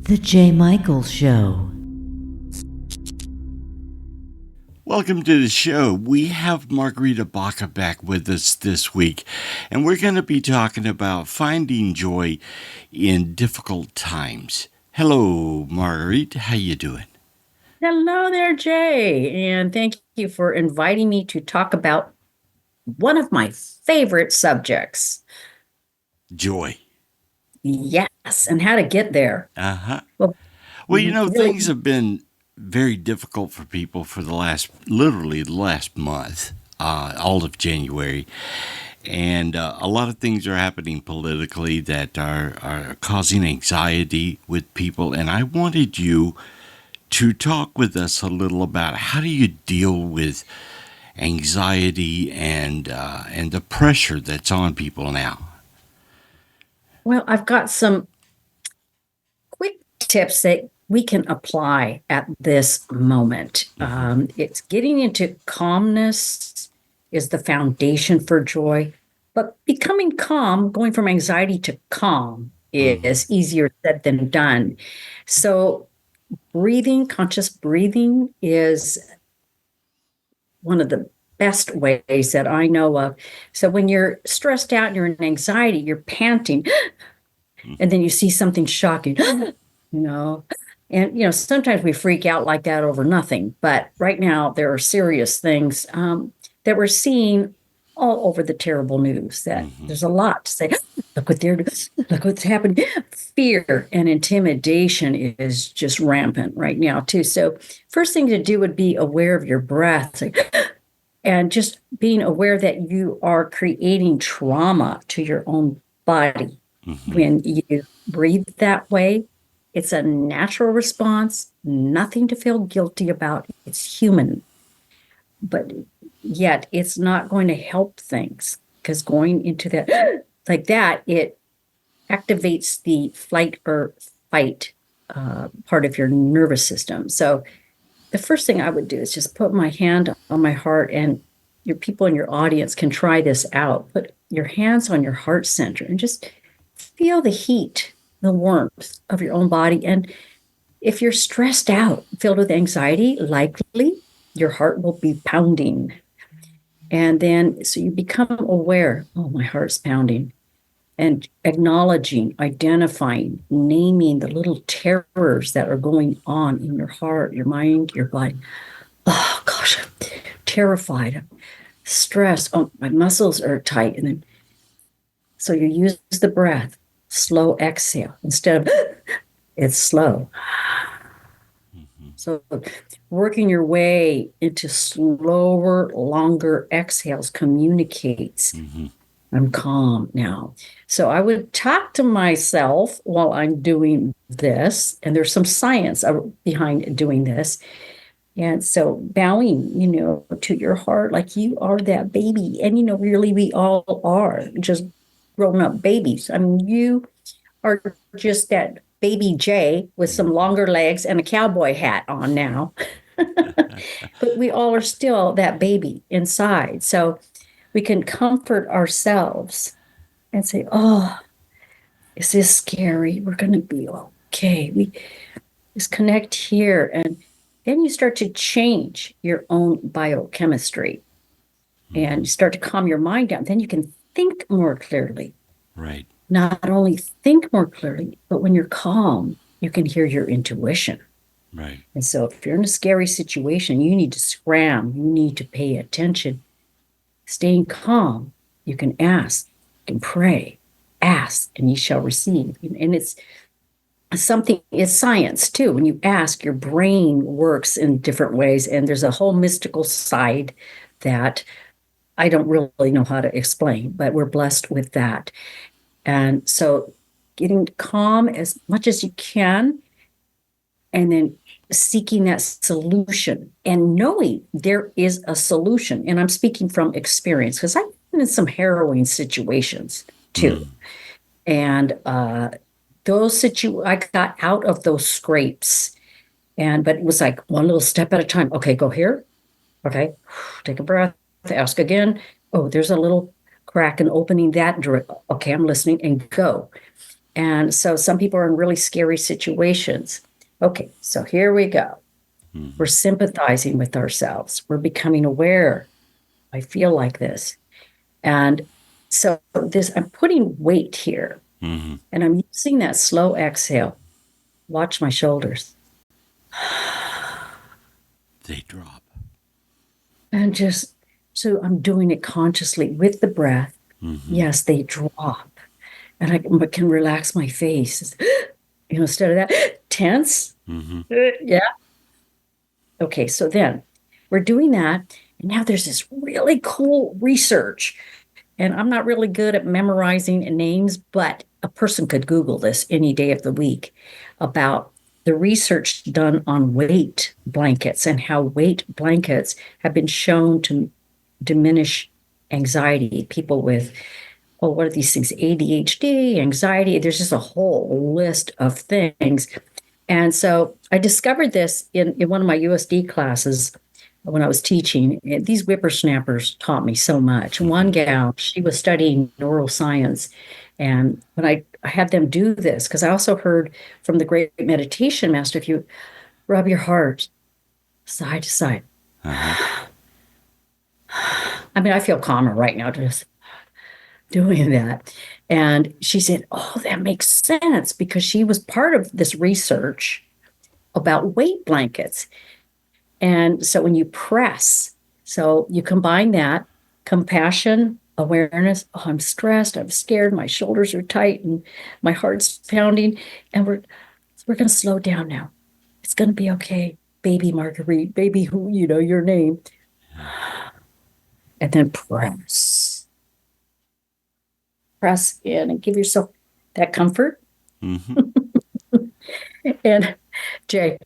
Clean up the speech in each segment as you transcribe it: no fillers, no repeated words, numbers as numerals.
The J. Michaels Show. Welcome to the show. We have Marguerite Baca back with us this week, and we're going to be talking about finding joy in difficult times. Hello, Marguerite. How you doing? Hello there, Jay, and thank you for inviting me to talk about one of my favorite subjects. Joy. Yes, and how to get there. Uh-huh. Well, things have been very difficult for people for the last month, all of January. And a lot of things are happening politically that are causing anxiety with people. And I wanted you to talk with us a little about how do you deal with anxiety and the pressure that's on people now. Well, I've got some quick tips that we can apply at this moment. It's getting into calmness is the foundation for joy, but becoming calm, going from anxiety to calm is easier said than done. So conscious breathing is one of the best ways that I know of. So when you're stressed out and you're in anxiety, you're panting, and then you see something shocking, And, sometimes we freak out like that over nothing. But right now, there are serious things that we're seeing all over the terrible news, that there's a lot to say. Look what's happening. Fear and intimidation is just rampant right now, too. So first thing to do would be aware of your breath and just being aware that you are creating trauma to your own body. When you breathe that way, it's a natural response, nothing to feel guilty about. It's human. But yet it's not going to help things, because going into that like that, it activates the flight or fight part of your nervous system. So the first thing I would do is just put my hand on my heart, and your people in your audience can try this out. Put your hands on your heart center and just feel the heat, the warmth of your own body. And if you're stressed out, filled with anxiety, likely your heart will be pounding. And then, so you become aware, oh, my heart's pounding, and acknowledging, identifying, naming the little terrors that are going on in your heart, your mind, your body. Oh, gosh, I'm terrified, I'm stressed. Oh, my muscles are tight. And then, so you use the breath, slow exhale instead of it's slow. So working your way into slower, longer exhales communicates, I'm calm now. So I would talk to myself while I'm doing this, and there's some science behind doing this. And so bowing, to your heart, like you are that baby. And, really we all are just grown up babies. I mean, you are just that baby Jay with some longer legs and a cowboy hat on now. But we all are still that baby inside. So we can comfort ourselves and say, oh, is this scary? We're going to be okay. We just connect here. And then you start to change your own biochemistry and you start to calm your mind down. Then you can think more clearly. Right. Not only think more clearly, but when you're calm, you can hear your intuition. Right. And so if you're in a scary situation, you need to scram, you need to pay attention. Staying calm, you can ask, you can pray, ask, and ye shall receive. And it's science too. When you ask, your brain works in different ways. And there's a whole mystical side that I don't really know how to explain, but we're blessed with that. And so getting calm as much as you can, and then seeking that solution and knowing there is a solution. And I'm speaking from experience, because I've been in some harrowing situations too. And I got out of those scrapes, but it was like one little step at a time. Okay, go here. Okay, take a breath, ask again. Oh, there's a little cracking, opening that door. Okay, I'm listening, and go. And so some people are in really scary situations. Okay, so here we go. We're sympathizing with ourselves. We're becoming aware. I feel like this. And so I'm putting weight here, Mm-hmm. and I'm using that slow exhale. Watch my shoulders. They drop. And just, so I'm doing it consciously with the breath. Mm-hmm. Yes, they drop. And I can relax my face. Instead of that, tense. Mm-hmm. Yeah. Okay, so then we're doing that. And now there's this really cool research. And I'm not really good at memorizing names, but a person could Google this any day of the week about the research done on weight blankets and how weight blankets have been shown to diminish anxiety. People with, oh, what are these things? ADHD, anxiety. There's just a whole list of things. And so I discovered this in one of my USD classes when I was teaching. These whippersnappers taught me so much. One gal, she was studying neuroscience. And when I had them do this, because I also heard from the great meditation master, if you rub your heart side to side. Uh-huh. I mean, I feel calmer right now just doing that. And she said, oh, that makes sense, because she was part of this research about weight blankets. And so when you press, so you combine that compassion, awareness. Oh, I'm stressed. I'm scared. My shoulders are tight and my heart's pounding. And we're going to slow down now. It's going to be okay. Baby Marguerite, baby, who, your name. And then press. Press in and give yourself that comfort. Mm-hmm. And Jay,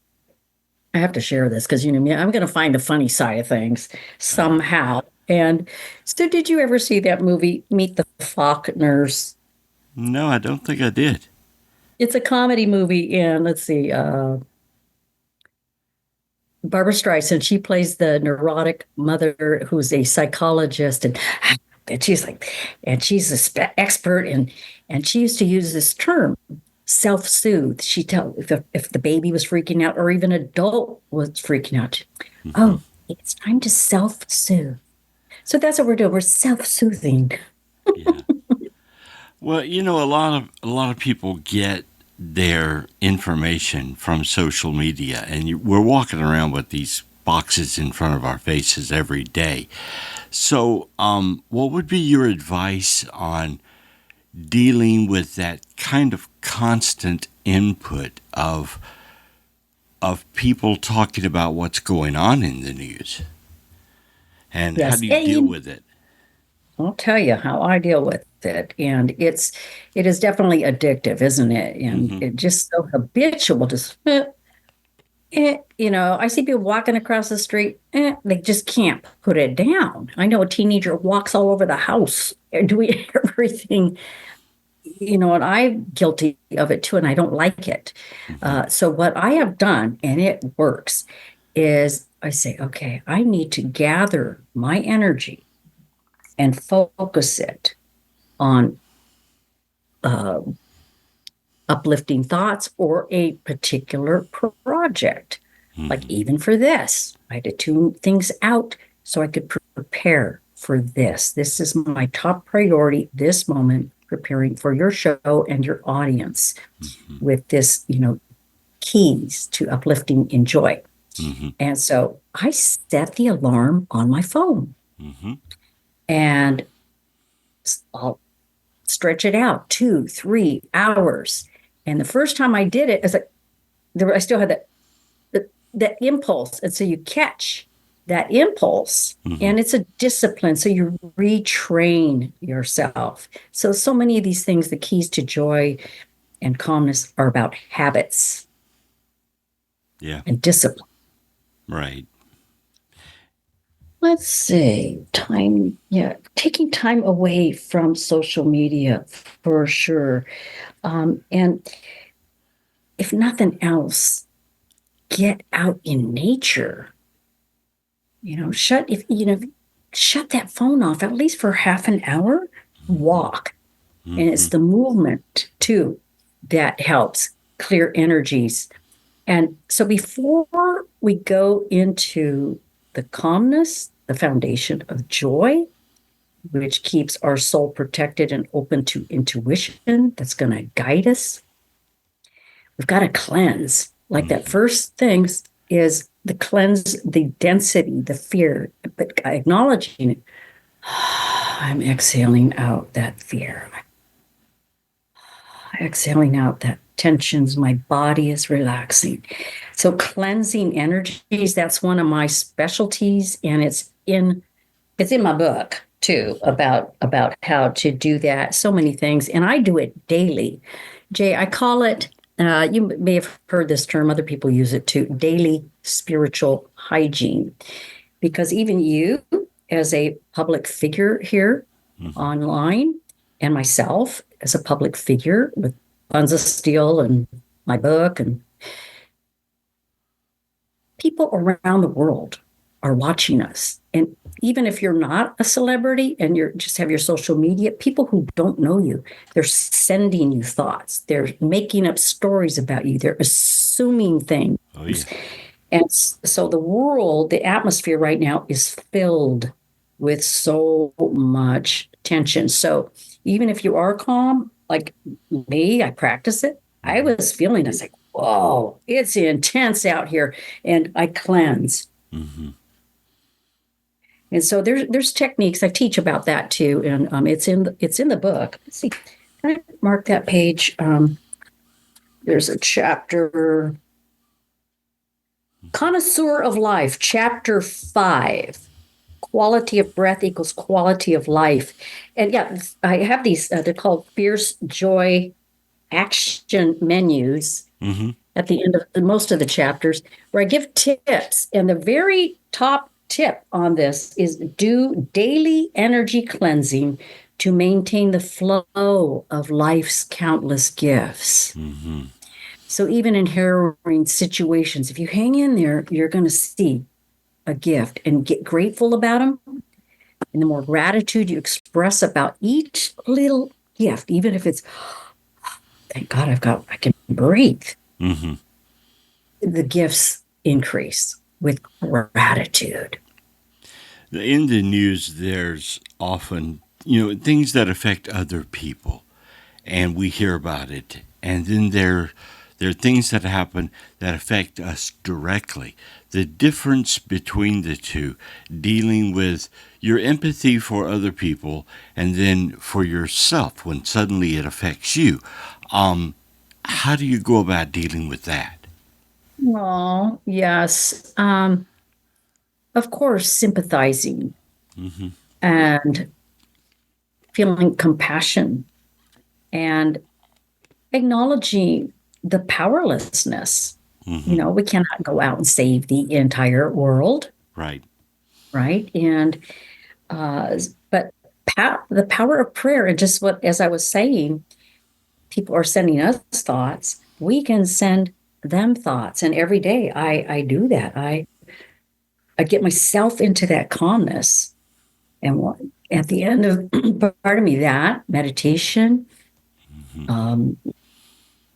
I have to share this because you know me, I'm going to find the funny side of things somehow. And so, did you ever see that movie, Meet the Faulkners? No, I don't think I did. It's a comedy movie, and let's see, Barbara Streisand. She plays the neurotic mother who's a psychologist, and she's like, and she's an expert, and she used to use this term, self-soothe. She tell if the baby was freaking out or even adult was freaking out. Mm-hmm. Oh, it's time to self-soothe. So that's what we're doing. We're self-soothing. Yeah. Well, a lot of people get their information from social media, and we're walking around with these boxes in front of our faces every day. So, what would be your advice on dealing with that kind of constant input of people talking about what's going on in the news? And Yes. how do you deal with it? I'll tell you how I deal with it. And it is definitely addictive, isn't it? And It's just so habitual. Just, I see people walking across the street, they just can't put it down. I know a teenager walks all over the house doing everything, and I'm guilty of it too, and I don't like it. So what I have done, and it works, is I say, okay, I need to gather my energy and focus it on uplifting thoughts or a particular project. Like even for this, I had to tune things out so I could prepare for this. This is my top priority this moment, preparing for your show and your audience with this, keys to uplifting and joy. And so I set the alarm on my phone and I'll stretch it out 2-3 hours. And the first time I did it, I still had that impulse. And so you catch that impulse and it's a discipline. So you retrain yourself. So many of these things, the keys to joy and calmness, are about habits. Yeah. And discipline. Right. Let's see, time. Yeah, taking time away from social media for sure. And if nothing else, get out in nature. shut that phone off, at least for half an hour, walk. And it's the movement too that helps clear energies. And so before we go into the calmness, the foundation of joy, which keeps our soul protected and open to intuition that's going to guide us, we've got to cleanse. Like that first thing is the cleanse, the density, the fear, but acknowledging it. I'm exhaling out that fear. Exhaling out that tensions. My body is relaxing. So cleansing energies, that's one of my specialties. And it's in my book too, about how to do that. So many things. And I do it daily. Jay, I call it, you may have heard this term, other people use it too, daily spiritual hygiene. Because even you, as a public figure here online, and myself as a public figure with Buns of Steel and my book, and people around the world are watching us. And even if you're not a celebrity and you just have your social media, people who don't know you, they're sending you thoughts. They're making up stories about you. They're assuming things. Oh, yeah. And so the world, the atmosphere right now is filled with so much tension. So even if you are calm, like me, I practice it. I was feeling, I was like, whoa, it's intense out here. And I cleanse. Mm-hmm. And so there's techniques. I teach about that too. And it's in the book. Let's see. Can I mark that page? There's a chapter, Connoisseur of Life, chapter 5. Quality of breath equals quality of life. And yeah, I have these, they're called Fierce Joy action menus at the end of most of the chapters, where I give tips. And the very top tip on this is do daily energy cleansing to maintain the flow of life's countless gifts. So even in harrowing situations, if you hang in there, you're going to see a gift and get grateful about them. And the more gratitude you express about each little gift, even if it's, thank God I can breathe. The gifts increase with gratitude. In the news, there's often, things that affect other people, and we hear about it. And then there are things that happen that affect us directly. The difference between the two, dealing with your empathy for other people and then for yourself when suddenly it affects you. How do you go about dealing with that? Oh, yes. Of course, sympathizing and feeling compassion and acknowledging the powerlessness. We cannot go out and save the entire world. Right. And, but the power of prayer, and just as I was saying, people are sending us thoughts. We can send them thoughts. And every day I do that. I get myself into that calmness. And at the end of, pardon me, that meditation,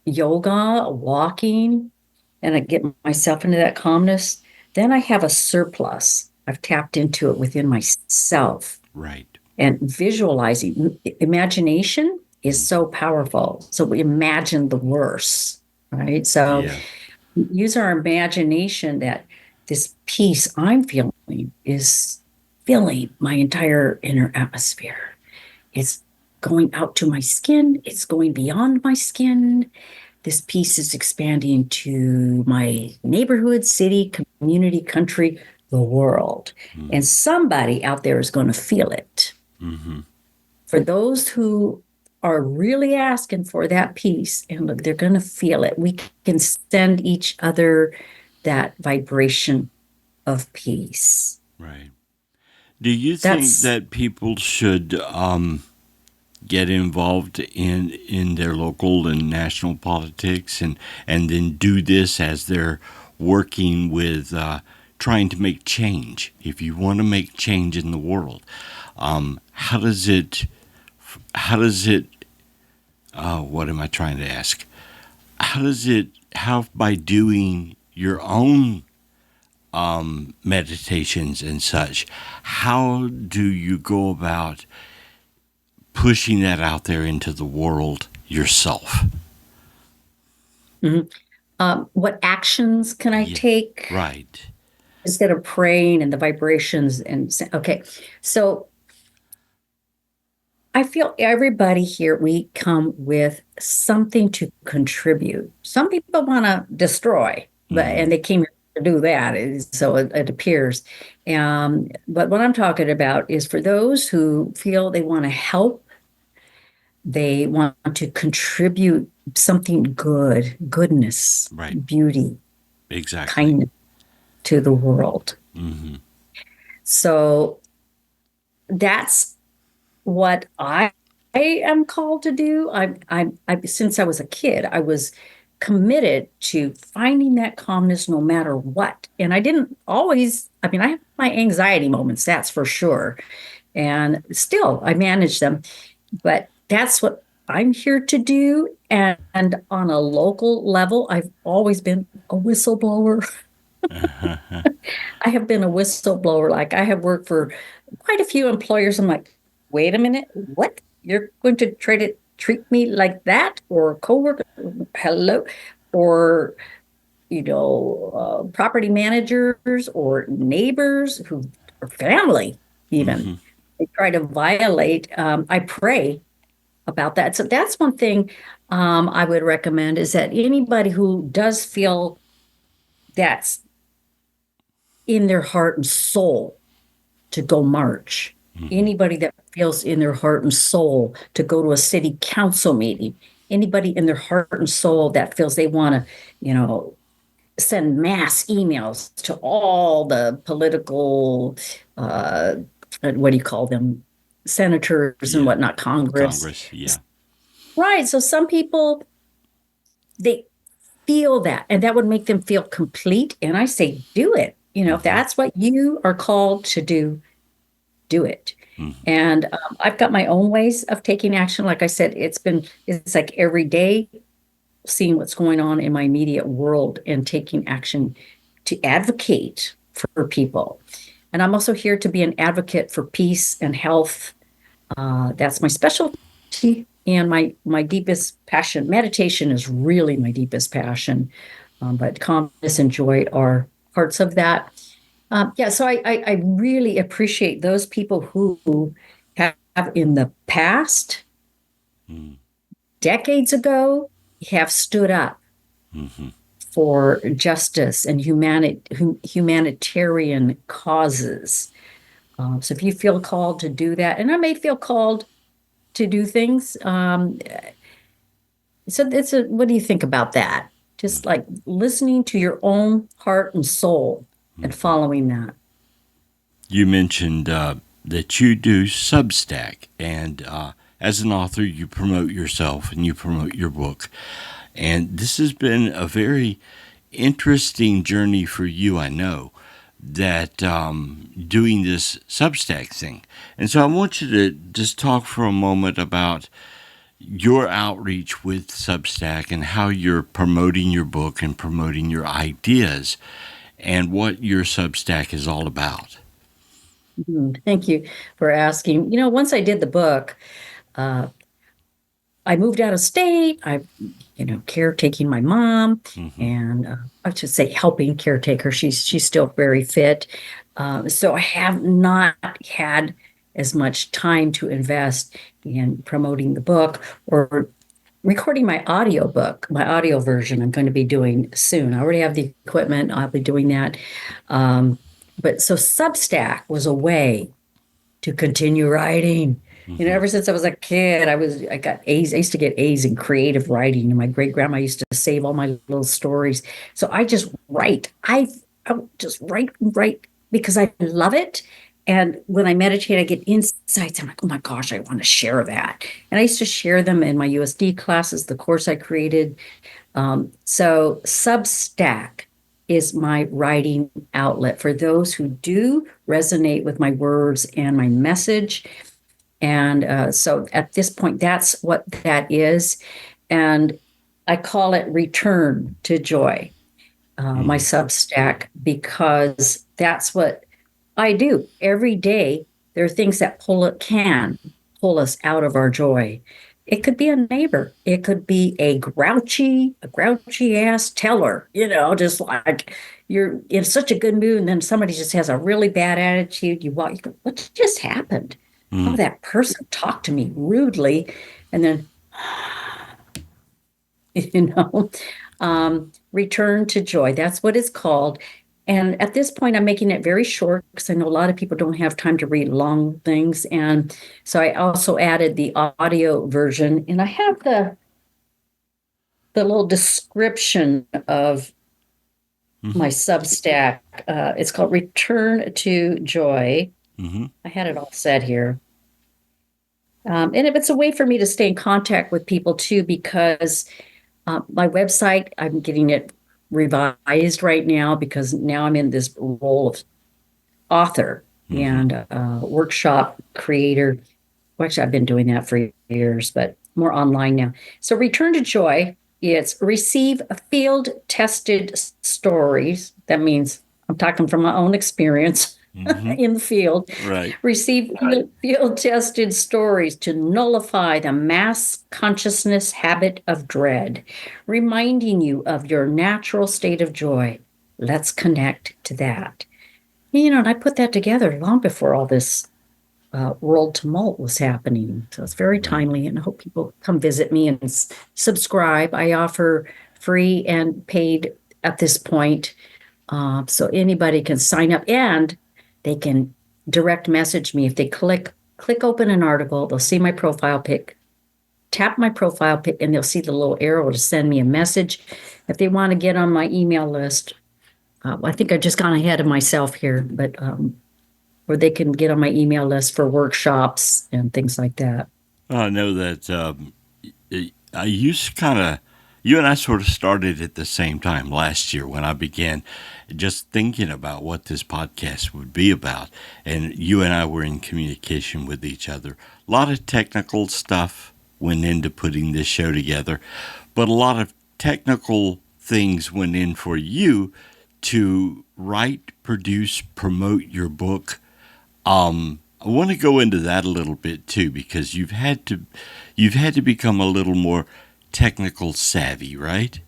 yoga, walking, and I get myself into that calmness, then I have a surplus. I've tapped into it within myself. Right. And visualizing, imagination is so powerful. So we imagine the worst, right? So use our imagination that this peace I'm feeling is filling my entire inner atmosphere. It's going out to my skin. It's going beyond my skin. This peace is expanding to my neighborhood, city, community, country, the world. And somebody out there is going to feel it. For those who are really asking for that peace, and look, they're going to feel it. We can send each other that vibration of peace. Right. Do you think that people should get involved in their local and national politics and then do this as they're working with trying to make change, if you want to make change in the world, how does it, what am I trying to ask? How by doing your own meditations and such, how do you go about pushing that out there into the world yourself? Mm-hmm. What actions can I take? Right. Instead of praying and the vibrations okay. So I feel everybody here, we come with something to contribute. Some people want to destroy, and they came here to do that. So it appears. But what I'm talking about is for those who feel they want to help, they want to contribute something good, goodness, Right. beauty, Exactly. kindness to the world. Mm-hmm. So that's what I am called to do. I since I was a kid, I was committed to finding that calmness no matter what. And I didn't always, I mean, I have my anxiety moments, that's for sure. And still I manage them. But that's what I'm here to do. And on a local level, I've always been a whistleblower. I have been a whistleblower. Like I have worked for quite a few employers. I'm like, wait a minute, what? You're going to try to treat me like that? Or coworker, hello? Or, property managers or neighbors or family even. Mm-hmm. They try to violate. I pray about that. So that's one thing I would recommend is that anybody who does feel that's in their heart and soul to go march. Mm-hmm. Anybody that feels in their heart and soul to go to a city council meeting, anybody in their heart and soul that feels they want to, send mass emails to all the political, what do you call them, senators and whatnot, Congress. Yeah. Right. So some people, they feel that, and that would make them feel complete. And I say, do it. If that's what you are called to do it. Mm-hmm. And I've got my own ways of taking action. Like I said, it's like every day seeing what's going on in my immediate world and taking action to advocate for people. And I'm also here to be an advocate for peace and health. That's my specialty and my deepest passion. Meditation is really my deepest passion, but calmness and joy are parts of that. So I really appreciate those people who have in the past, decades ago, have stood up for justice and humanitarian causes. So if you feel called to do that, and I may feel called to do things, so what do you think about that? Just like listening to your own heart and soul and following that. You mentioned that you do Substack, and as an author, you promote yourself and you promote your book. And this has been a very interesting journey for you, I know, that doing this Substack thing. And so I want you to just talk for a moment about your outreach with Substack and how you're promoting your book and promoting your ideas and what your Substack is all about. Thank you for asking. Once I did the book, I moved out of state. I, caretaking my mom, and I should say helping caretake her. She's still very fit. So I have not had as much time to invest in promoting the book or recording my audio book, my audio version I'm going to be doing soon. I already have the equipment. I'll be doing that. But so Substack was a way to continue writing. Ever since I was a kid, I got A's. I used to get A's in creative writing. And my great grandma used to save all my little stories. So I just write. I just write because I love it. And when I meditate, I get insights. I'm like, oh my gosh, I want to share that. And I used to share them in my USD classes, the course I created. So Substack is my writing outlet for those who do resonate with my words and my message. And so at this point, that's what that is. And I call it Return to Joy, my Substack, because that's what I do every day. There are things that can pull us out of our joy. It could be a neighbor. It could be a grouchy ass teller, just like you're in such a good mood, and then somebody just has a really bad attitude. You go, what just happened? Oh, that person talked to me rudely, and then you know, Return to Joy. That's what it's called. And at this point, I'm making it very short because I know a lot of people don't have time to read long things. And so I also added the audio version, and I have the little description of my Substack. It's called Return to Joy. I had it all set here. And it's a way for me to stay in contact with people too, because my website, I'm getting it revised right now because now I'm in this role of author and workshop creator. Well, actually, I've been doing that for years, but more online now. So Return to Joy, it's receive field tested stories. That means I'm talking from my own experience in the field. Right. Receive field tested stories to nullify the mass consciousness habit of dread, reminding you of your natural state of joy. Let's connect to that. And I put that together long before all this world tumult was happening. So it's very timely, and I hope people come visit me and subscribe. I offer free and paid at this point. So anybody can sign up, and they can direct message me. If they click open an article, they'll see my profile pic, tap my profile pic, and they'll see the little arrow to send me a message. If they want to get on my email list, I think I've just gone ahead of myself here, but or they can get on my email list for workshops and things like that. I know that I used to you and I sort of started at the same time last year when I began just thinking about what this podcast would be about. And you and I were in communication with each other. A lot of technical stuff went into putting this show together, but a lot of technical things went in for you to write, produce, promote your book. I want to go into that a little bit too, because you've had to become a little more technical savvy, right?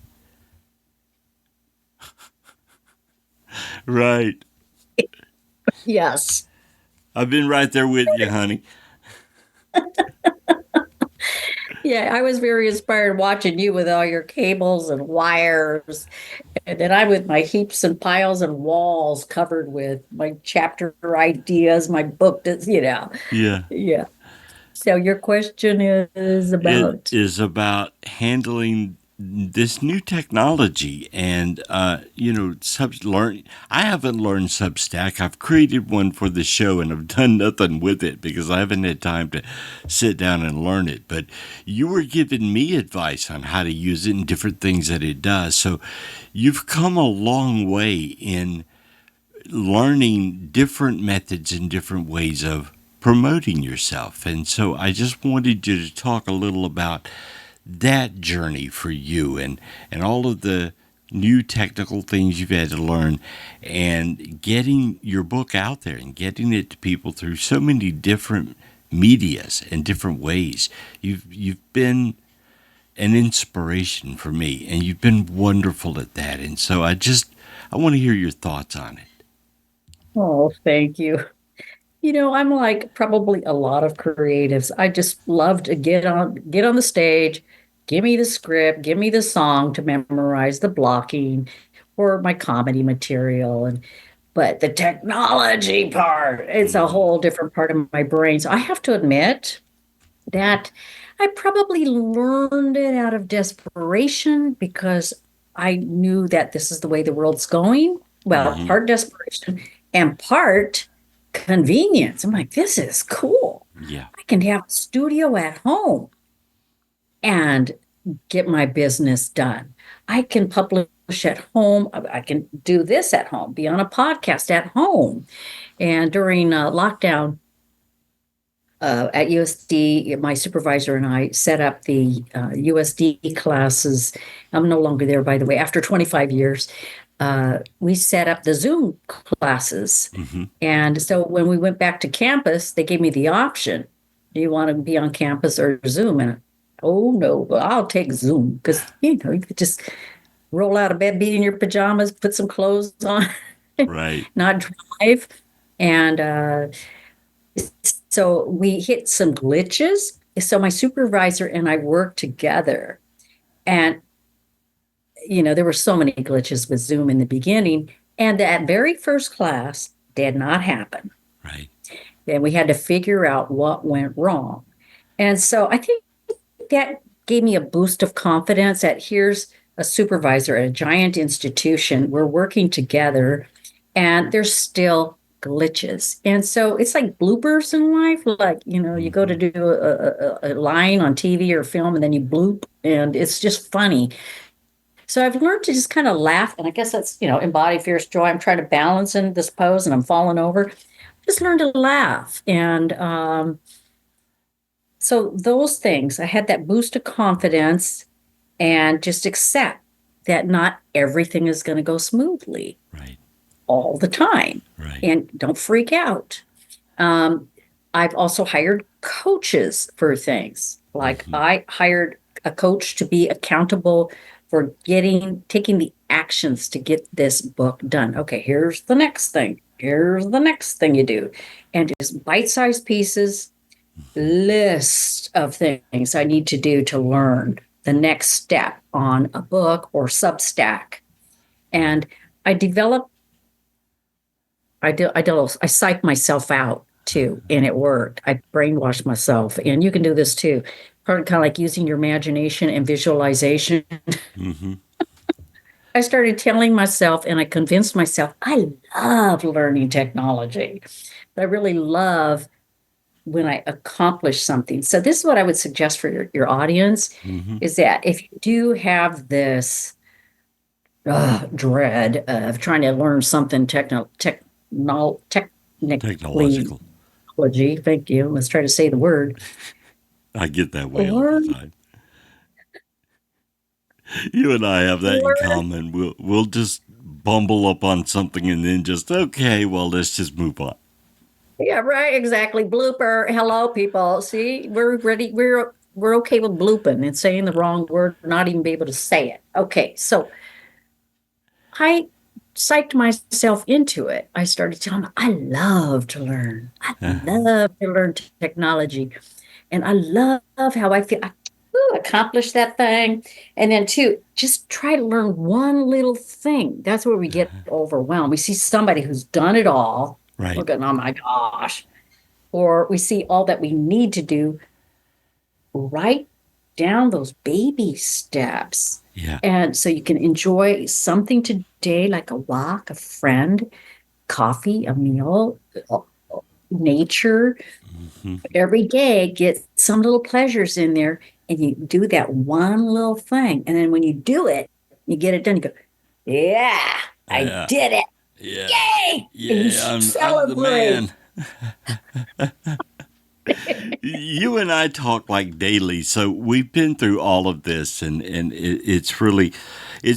Right. Yes. I've been right there with you, honey. Yeah, I was very inspired watching you with all your cables and wires. And then I with my heaps and piles and walls covered with my chapter ideas, my book, Yeah. Yeah. So your question is about? It is about handling this new technology and, I haven't learned Substack. I've created one for the show and I've done nothing with it because I haven't had time to sit down and learn it. But you were giving me advice on how to use it and different things that it does. So you've come a long way in learning different methods and different ways of promoting yourself. And so I just wanted you to talk a little about that journey for you and all of the new technical things you've had to learn and getting your book out there and getting it to people through so many different medias and different ways. You've been an inspiration for me, and you've been wonderful at that. And so I want to hear your thoughts on it. Oh, thank you. I'm like probably a lot of creatives. I just love to get on the stage, give me the script, give me the song to memorize, the blocking or my comedy material. But the technology part, it's a whole different part of my brain. So I have to admit that I probably learned it out of desperation because I knew that this is the way the world's going. Well, part desperation and part convenience. I'm like, this is cool. Yeah. I can have a studio at home and get my business done. I can publish at home. I can do this at home, be on a podcast at home. And during lockdown at USD, my supervisor and I set up the USD classes. I'm no longer there, by the way, after 25 years. We set up the Zoom classes. And so when we went back to campus, they gave me the option. Do you want to be on campus or Zoom? And oh, no, I'll take Zoom because, you could just roll out of bed, be in your pajamas, put some clothes on, Right. not drive. And so we hit some glitches. So my supervisor and I worked together. And there were so many glitches with Zoom in the beginning. And that very first class did not happen. Right. And we had to figure out what went wrong. And so I think that gave me a boost of confidence that here's a supervisor at a giant institution. We're working together and there's still glitches. And so it's like bloopers in life. Like, you go to do a line on TV or film and then you bloop and it's just funny. So I've learned to just kind of laugh. And I guess that's, embody fierce joy. I'm trying to balance in this pose and I'm falling over. Just learn to laugh. And so those things, I had that boost of confidence and just accept that not everything is going to go smoothly all the time. Right. And don't freak out. I've also hired coaches for things. Like I hired a coach to be accountable for taking the actions to get this book done. Okay, here's the next thing. Here's the next thing you do. And just bite-sized pieces, list of things I need to do to learn the next step on a book or Substack. And I psyched myself out too, and it worked. I brainwashed myself, and you can do this too. Kind of like using your imagination and visualization. I started telling myself, and I convinced myself, I love learning technology. But I really love when I accomplish something. So this is what I would suggest for your audience, is that if you do have this dread of trying to learn something technological. Thank you. Let's try to say the word. I get that way all the time. You and I have that in common. We'll just bumble up on something and then just, okay, well, let's just move on. Yeah, right. Exactly. Blooper. Hello, people. See, we're ready. We're okay with blooping and saying the wrong word, not even be able to say it. Okay. So I psyched myself into it. I started telling them, I love to learn. I love to learn technology. And I love how I feel. I accomplish that thing. And then two, just try to learn one little thing. That's where we get overwhelmed. We see somebody who's done it all. Right. We're going, oh my gosh. Or we see all that we need to do. Write down those baby steps. Yeah. And so you can enjoy something today, like a walk, a friend, coffee, a meal, nature. Every day, get some little pleasures in there, and you do that one little thing. And then when you do it, you get it done. You go, yeah. I did it. Yeah. Yay! Yeah, I'm the man. You and I talk like daily, so we've been through all of this, and it's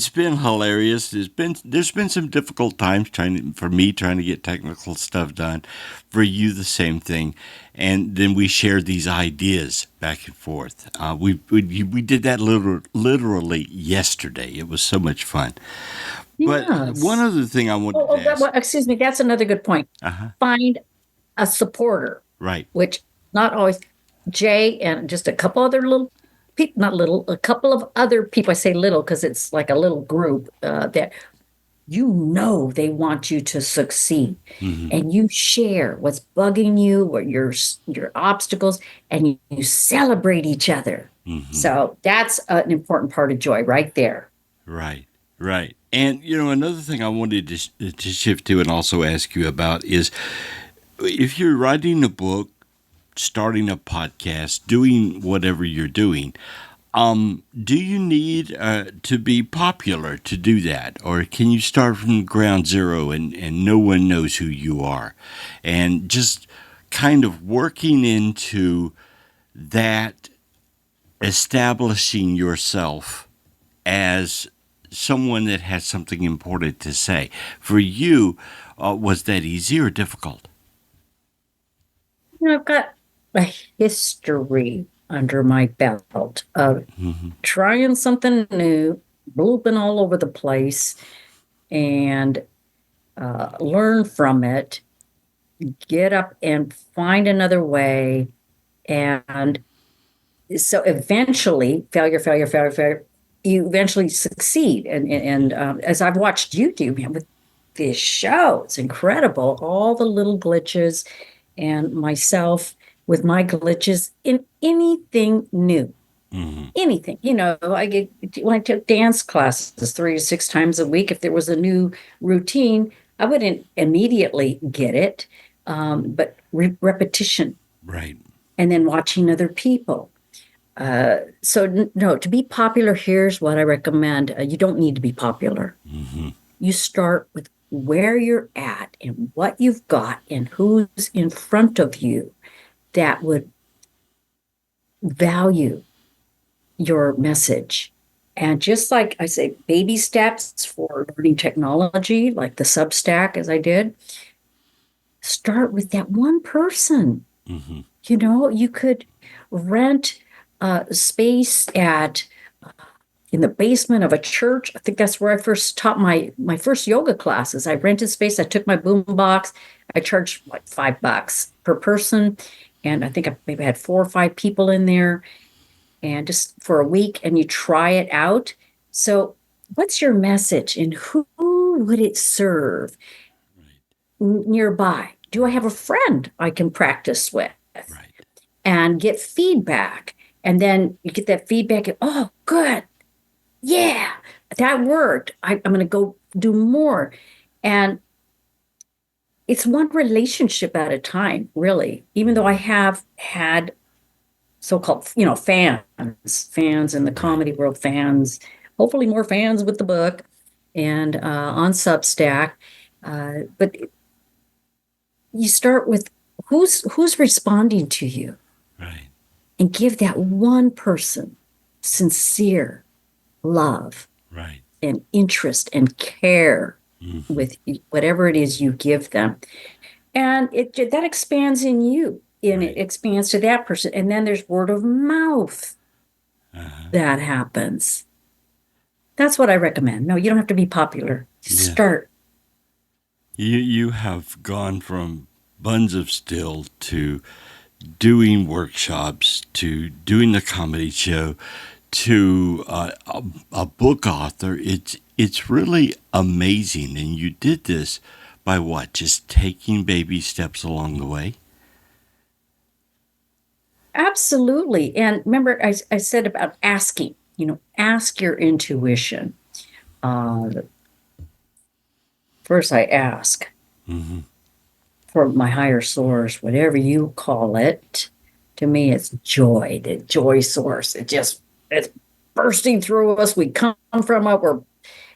been hilarious. There's been some difficult times trying to get technical stuff done. For you, the same thing, and then we share these ideas back and forth. We did that literally yesterday. It was so much fun. But yes. One other thing I wanted to ask. Excuse me, that's another good point. Find a supporter. Right. Which not always Jay and just a couple other little people, a couple of other people. I say little because it's like a little group that they want you to succeed. And you share what's bugging you or your obstacles, and you celebrate each other. So that's an important part of joy right there. Right. And, another thing I wanted to shift to and also ask you about is if you're writing a book, starting a podcast, doing whatever you're doing, Do you need to be popular to do that? Or can you start from ground zero and no one knows who you are? And just kind of working into that, establishing yourself as someone that has something important to say. For you, was that easy or difficult? I've got a history under my belt of trying something new, blooping all over the place, and learn from it, get up and find another way. And so eventually, failure, you eventually succeed. And as I've watched you do, man, with this show, it's incredible. All the little glitches and myself with my glitches in anything new. Anything, when I took dance classes 3 to 6 times a week, if there was a new routine, I wouldn't immediately get it, but repetition Right. and then watching other people. No, to be popular, here's what I recommend. You don't need to be popular. You start with where you're at and what you've got and who's in front of you that would value your message. And just like I say, baby steps for learning technology, like the Substack, as I did, start with that one person. You could rent space in the basement of a church. I think that's where I first taught my first yoga classes. I rented space. I took my boom box. I charged like $5 per person, and I think I maybe had 4 or 5 people in there, and just for a week, and you try it out. So, what's your message, and who would it serve nearby? Do I have a friend I can practice with? Right. And get feedback? And then you get that feedback, and, oh, good. Yeah, that worked. I'm going to go do more. And it's one relationship at a time, really, even though I have had so-called, fans in the comedy world, fans, hopefully more fans with the book and on Substack. But you start with who's responding to you, Right. and give that one person sincere love Right. and interest and care with whatever it is you give them. And that expands in you, and it expands to that person. And then there's word of mouth that happens. That's what I recommend. No, you don't have to be popular. Start. You have gone from Buns of Steel to doing workshops to doing the comedy show to a book author. It's really amazing, and you did this by what? Just taking baby steps along the way? Absolutely. And remember, I said about asking, ask your intuition. First, I ask for my higher source, whatever you call it. To me, it's joy, the joy source. It's bursting through us. We come from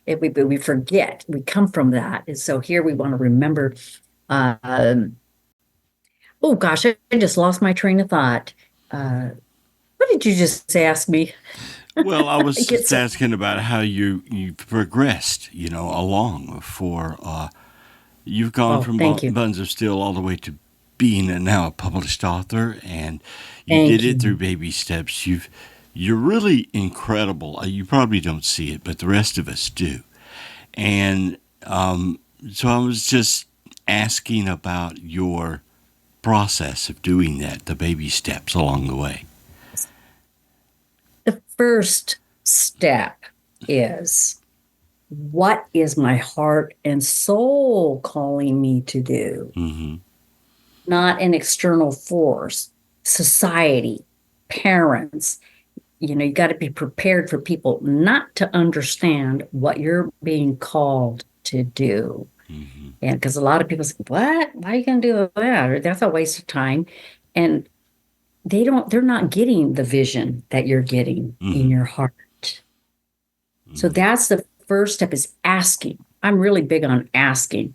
it. We forget. We come from that. And so here we want to remember. Oh gosh, I just lost my train of thought. What did you just ask me? Well, I was just asking about how you progressed, along for you've gone from Buns of Steel all the way to being now a published author, and you did it through baby steps. You're really incredible. You probably don't see it, but the rest of us do. And so I was just asking about your process of doing that, the baby steps along the way. The first step is, what is my heart and soul calling me to do? Not an external force, society, parents. You got to be prepared for people not to understand what you're being called to do. And because a lot of people say, what? Why are you going to do that? Or that's a waste of time. And they're not getting the vision that you're getting in your heart. So that's the first step, is asking. I'm really big on asking.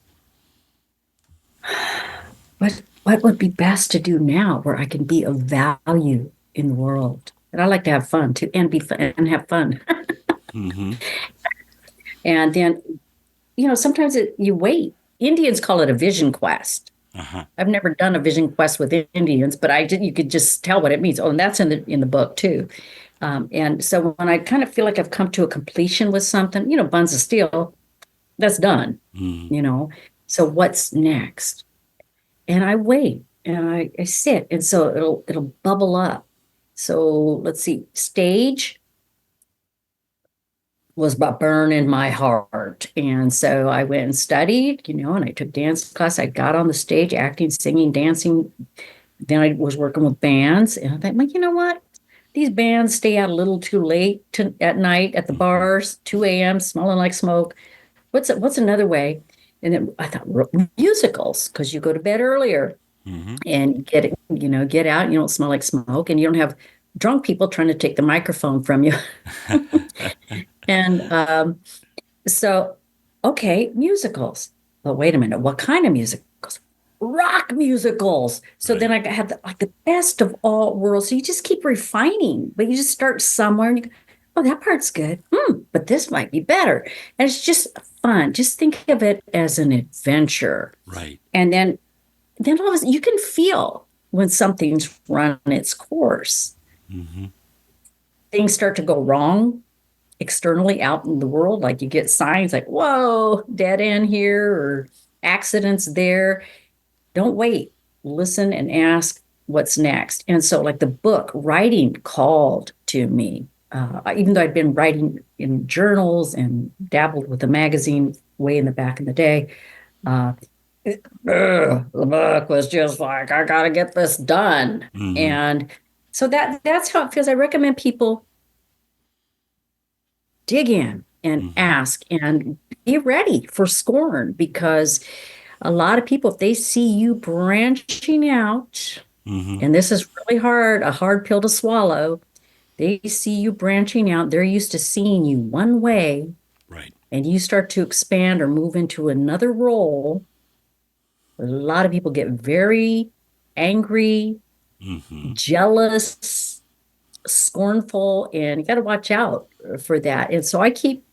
What would be best to do now where I can be of value in the world? And I like to have fun too, and be fun and have fun. And then, sometimes you wait. Indians call it a vision quest. I've never done a vision quest with Indians, but I did. You could just tell what it means. Oh, and that's in the book too. And so when I kind of feel like I've come to a completion with something, buns of steel, that's done. So what's next? And I wait and I sit, and so it'll bubble up. So let's see, stage was about burning my heart. And so I went and studied, and I took dance class. I got on the stage, acting, singing, dancing. Then I was working with bands. And I thought, well, you know what? These bands stay out a little too late at night at the bars, 2 a.m., smelling like smoke. What's another way? And then I thought musicals, because you go to bed earlier and get out. You don't smell like smoke, and you don't have drunk people trying to take the microphone from you. And so, okay, musicals. But wait a minute, what kind of musicals? Rock musicals. So then I had the best of all worlds. So you just keep refining, but you just start somewhere and you go, oh, that part's good. But this might be better. And it's just fun. Just think of it as an adventure. Right. And then all of a sudden you can feel when something's run its course. Things start to go wrong externally out in the world. Like you get signs like, whoa, dead end here, or accidents there. Don't wait. Listen and ask what's next. And so like the book, writing called to me. Even though I'd been writing in journals and dabbled with a magazine way in the back in the day, the book was just like, I got to get this done. And so that's how it feels. I recommend people dig in and ask and be ready for scorn, because a lot of people, if they see you branching out, and this is really a hard pill to swallow, they see you branching out, they're used to seeing you one way, right? And you start to expand or move into another role. A lot of people get very angry, jealous, scornful, and you got to watch out for that. And so I keep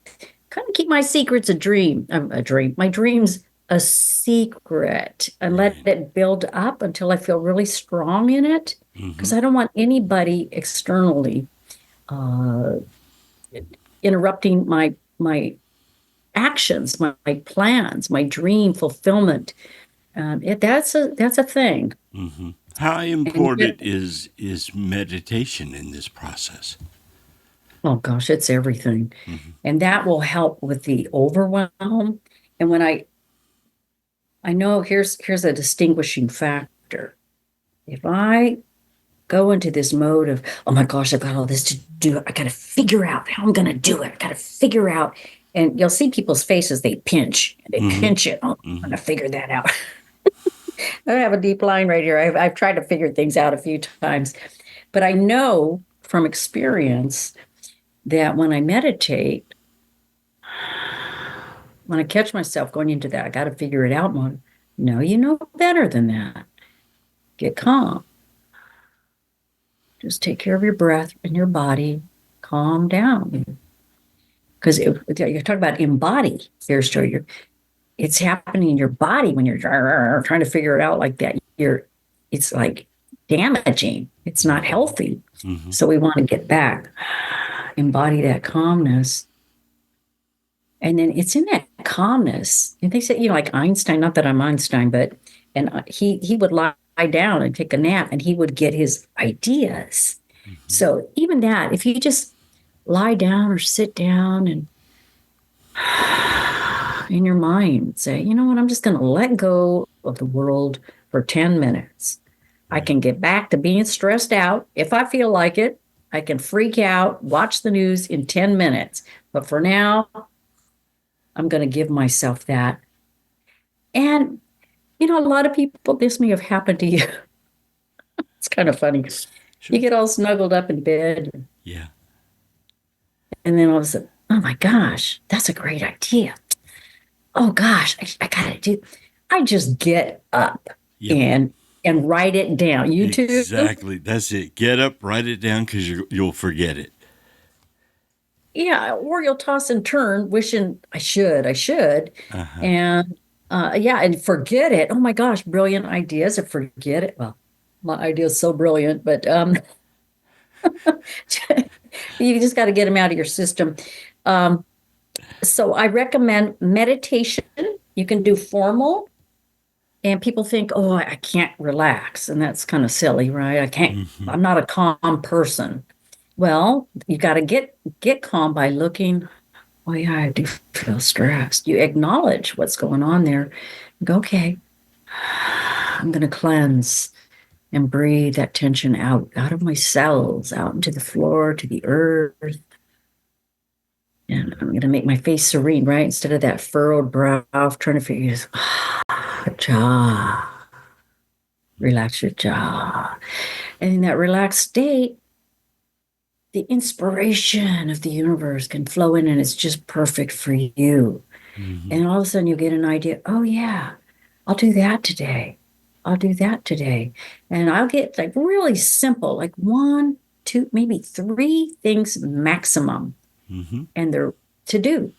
my secrets my dreams a secret, and let it build up until I feel really strong in it, because I don't want anybody externally interrupting my actions, my plans, my dream fulfillment. That's a thing. How important is meditation in this process? Oh gosh, it's everything. And that will help with the overwhelm. And when I know here's a distinguishing factor. If I go into this mode of, oh my gosh, I've got all this to do, I got to figure out how I'm going to do it. I got to figure out. And you'll see people's faces, they pinch it. Oh, I'm going to figure that out. I have a deep line right here. I've tried to figure things out a few times, but I know from experience that when I meditate, when I catch myself going into that, I got to figure it out mode. No, you know better than that. Get calm. Just take care of your breath and your body. Calm down. Because you're talking about embody fierce joy. It's happening in your body when you're trying to figure it out like that. It's like damaging. It's not healthy. So we want to get back, embody that calmness. And then it's in that calmness. And they say, like Einstein, not that I'm Einstein, but he would lie down and take a nap and he would get his ideas. So even that, if you just lie down or sit down and in your mind say, you know what, I'm just going to let go of the world for 10 minutes. I can get back to being stressed out if I feel like it. I can freak out, watch the news in 10 minutes. But for now, I'm going to give myself that. And, a lot of people, this may have happened to you. It's kind of funny. You get all snuggled up in bed, Yeah. and then all of a sudden, oh my gosh, that's a great idea. Oh gosh, I gotta do. I just get up Yep. and write it down. You too? Exactly. That's it. Get up, write it down because you'll forget it. Yeah, or you'll toss and turn, wishing I should, Uh-huh. and yeah, and forget it. Oh my gosh, brilliant ideas, and forget it. Well, my idea is so brilliant, but you just got to get them out of your system. Um, so I recommend meditation. You can do formal, and people think, oh, I can't relax, and that's kind of silly, right? I can't. Mm-hmm. I'm not a calm person. Well, you got to get calm by looking. Oh yeah, I do feel stressed. You acknowledge what's going on there. You go, okay, I'm going to cleanse and breathe that tension out of my cells, out into the floor, to the earth. And I'm going to make my face serene, right? Instead of that furrowed brow, trying to figure this, jaw, relax your jaw. And in that relaxed state, the inspiration of the universe can flow in and it's just perfect for you. Mm-hmm. And all of a sudden you get an idea, oh yeah, I'll do that today. I'll do that today. And I'll get like really simple, like 1, 2, maybe 3 things maximum. Mm-hmm. And they're to do.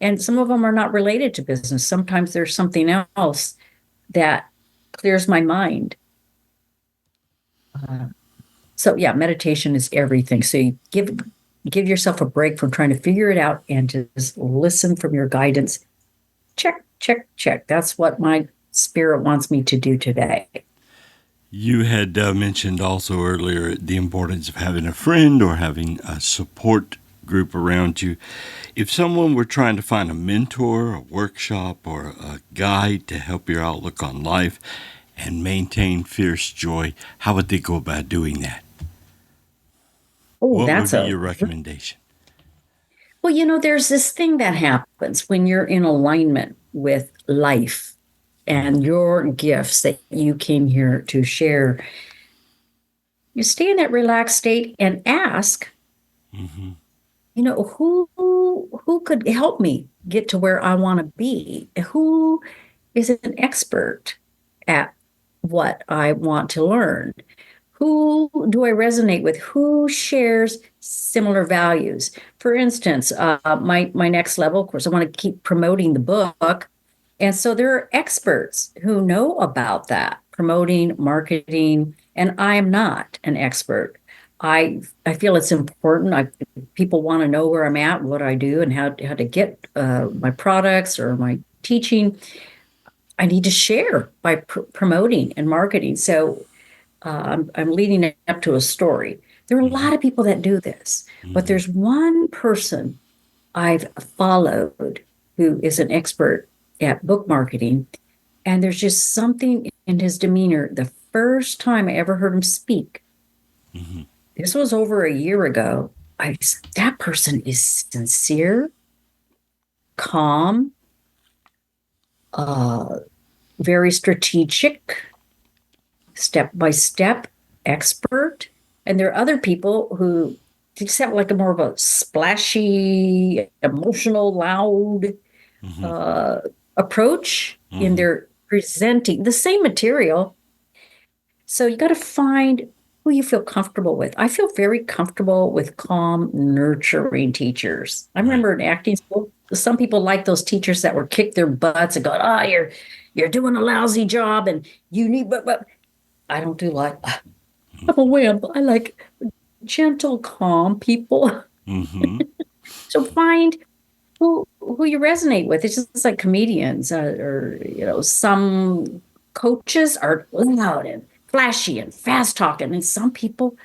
And some of them are not related to business. Sometimes there's something else that clears my mind. So yeah, meditation is everything. So you give yourself a break from trying to figure it out and just listen from your guidance. Check, check, check. That's what my spirit wants me to do today. You had mentioned also earlier the importance of having a friend or having a support group around you. If someone were trying to find a mentor, a workshop, or a guide to help your outlook on life and maintain fierce joy, how would they go about doing that? Oh, What that's would be your recommendation? well, there's this thing that happens when you're in alignment with life and your gifts that you came here to share. You stay in that relaxed state and ask, Mm-hmm. who could help me get to where I want to be? Who is an expert at what I want to learn? Who do I resonate with? Who shares similar values? For instance, my next level, of course, I want to keep promoting the book. And so there are experts who know about that, promoting, marketing, and I am not an expert. I feel it's important. People want to know where I'm at, what I do, and how to get my products or my teaching. I need to share by promoting and marketing. So I'm leading up to a story. There are a lot of people that do this, but there's one person I've followed who is an expert at book marketing, and there's just something in his demeanor. The first time I ever heard him speak, Mm-hmm. this was over a year ago. That person is sincere, calm, very strategic, step by step, expert. And there are other people who just have like a more of a splashy, emotional, loud approach in their presenting the same material. So you got to find who you feel comfortable with. I feel very comfortable with calm, nurturing teachers. I remember in acting school, some people like those teachers that were kick their butts and go, you're doing a lousy job and you need, but I don't do like, I'm a wimp. I like gentle, calm people. Mm-hmm. So find who you resonate with. It's just like comedians or some coaches are loud and flashy and fast talking, and some people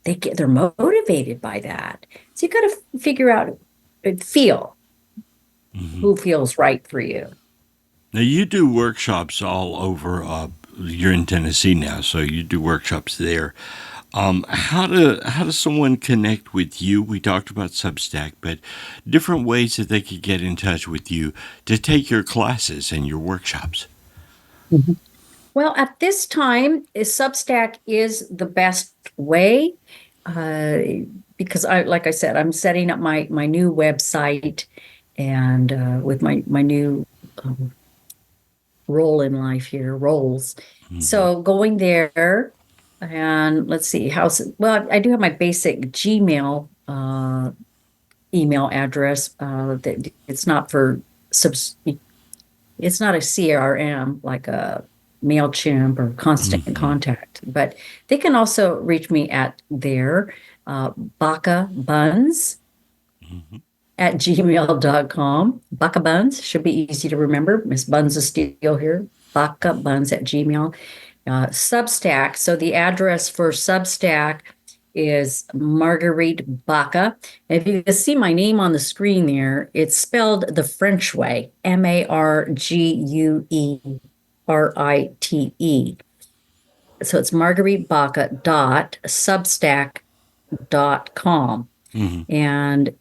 they're motivated by that. So you got to figure out feel who feels right for you. Now you do workshops all over. You're in Tennessee now, so you do workshops there. How does someone connect with you? We talked about Substack, but different ways that they could get in touch with you to take your classes and your workshops. Well, at this time, Substack is the best way because like I said, I'm setting up my new website and with my new um, role in life here, roles. So going there and let's see, well, I do have my basic Gmail email address that it's not for subs it's not a CRM like a MailChimp or Constant Contact, but they can also reach me at their Baca Buns at gmail.com. Baca Buns should be easy to remember. Miss Buns is still here. Baca Buns at Gmail. Substack. So the address for Substack is Marguerite Baca. If you can see my name on the screen there, it's spelled the French way, Marguerite. So it's margueritebaca.substack.com. And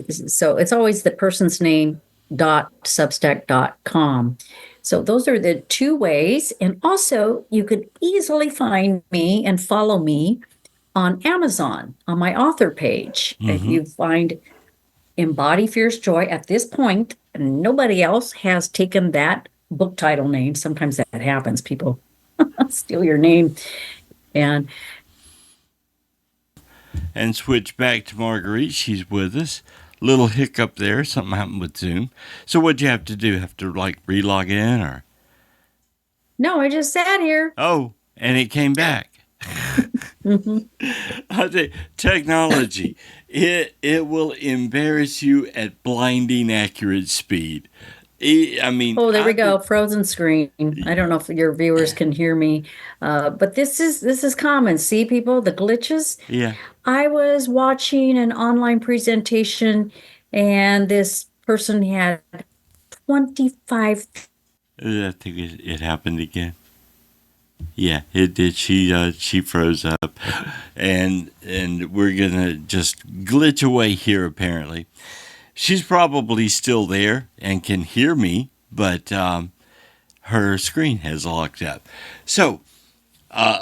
so it's always the person's name .substack.com. So those are the two ways. And also you could easily find me and follow me on Amazon on my author page. If you find Embody Fierce Joy at this point, nobody else has taken that book title name. Sometimes that happens. People steal your name and switch back to Marguerite. She's with us. Little hiccup there. Something happened with Zoom. So what'd you have to do? Have to like re-log in or? No, I just sat here. Oh, and it came back. I think technology, it will embarrass you at blinding accurate speed. I mean, oh, there we go, frozen screen. I don't know if your viewers can hear me, but this is common. See, people, the glitches. Yeah. I was watching an online presentation, and this person had 25. I think it happened again. Yeah, it did. She froze up, and we're gonna just glitch away here. Apparently, she's probably still there and can hear me, but her screen has locked up. So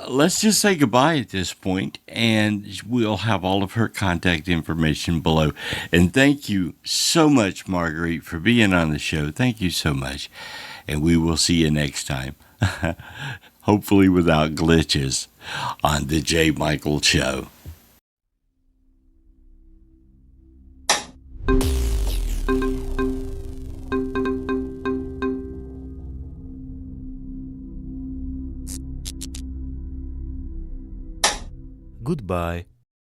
let's just say goodbye at this point, and we'll have all of her contact information below. And thank you so much, Marguerite, for being on the show. Thank you so much, and we will see you next time. Hopefully without glitches on the J. Michael Show. Goodbye.